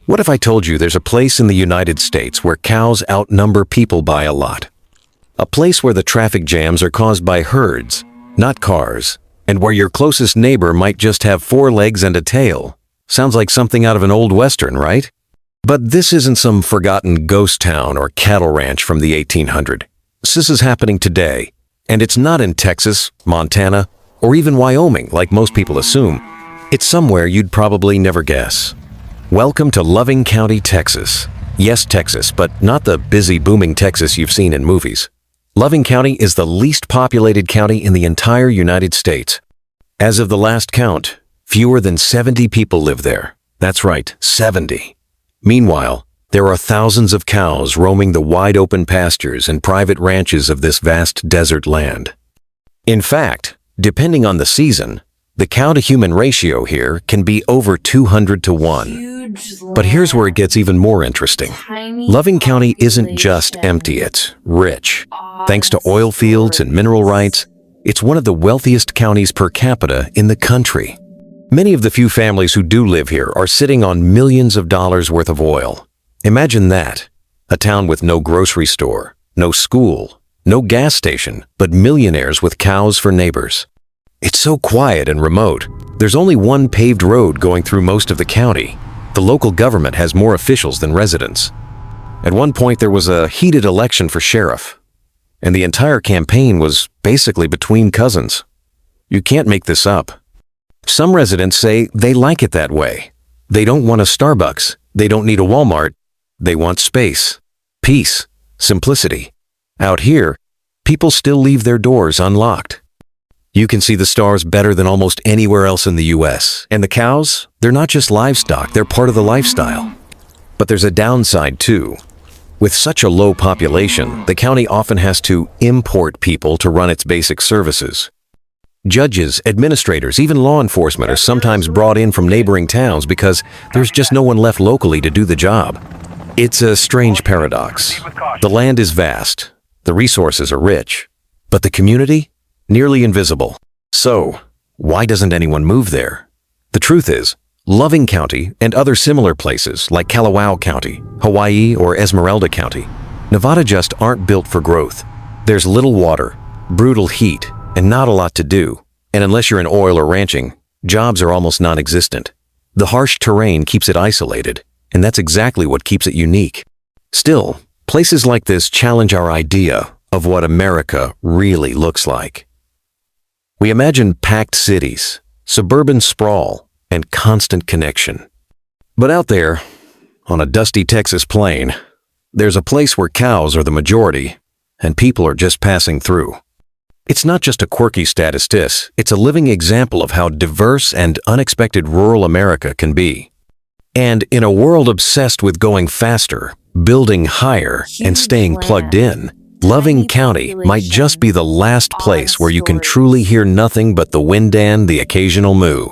What if I told you there's a place in the United States where cows outnumber people by a lot? A place where the traffic jams are caused by herds, not cars, and where your closest neighbor might just have 4 legs and a tail. Sounds like something out of an old western, right? But this isn't some forgotten ghost town or cattle ranch from the 1800s. This is happening today, and it's not in Texas, Montana, or even Wyoming like most people assume. It's somewhere you'd probably never guess. Welcome to Loving County, Texas. Yes, Texas, but not the busy, booming Texas you've seen in movies. Loving County is the least populated county in the entire United States. As of the last count, fewer than 70 people live there. That's right, 70. Meanwhile, there are thousands of cows roaming the wide-open pastures and private ranches of this vast desert land. In fact, depending on the season, the cow-to-human ratio here can be over 200 to 1. But here's where it gets even more interesting. Loving County isn't just empty, it's rich. Thanks to oil fields and mineral rights, it's one of the wealthiest counties per capita in the country. Many of the few families who do live here are sitting on millions of dollars worth of oil. Imagine that. A town with no grocery store, no school, no gas station, but millionaires with cows for neighbors. It's so quiet and remote. There's only one paved road going through most of the county. The local government has more officials than residents. At one point, there was a heated election for sheriff, and the entire campaign was basically between cousins. You can't make this up. Some residents say they like it that way. They don't want a Starbucks. They don't need a Walmart. They want space, peace, simplicity. Out here, people still leave their doors unlocked. You can see the stars better than almost anywhere else in the U.S. And the cows, they're not just livestock, they're part of the lifestyle. But there's a downside too. With such a low population, the county often has to import people to run its basic services. Judges, administrators, even law enforcement are sometimes brought in from neighboring towns because there's just no one left locally to do the job. It's a strange paradox. The land is vast, the resources are rich, but the community? Nearly invisible. So, why doesn't anyone move there? The truth is, Loving County and other similar places like Kalawao County, Hawaii, or Esmeralda County, Nevada just aren't built for growth. There's little water, brutal heat, and not a lot to do. And unless you're in oil or ranching, jobs are almost non-existent. The harsh terrain keeps it isolated, and that's exactly what keeps it unique. Still, places like this challenge our idea of what America really looks like. We imagine packed cities, suburban sprawl, and constant connection. But out there, on a dusty Texas plain, there's a place where cows are the majority, and people are just passing through. It's not just a quirky statistic, it's a living example of how diverse and unexpected rural America can be. And in a world obsessed with going faster, building higher, and staying plugged in, Loving County might just be the last place where you can truly hear nothing but the wind and the occasional moo.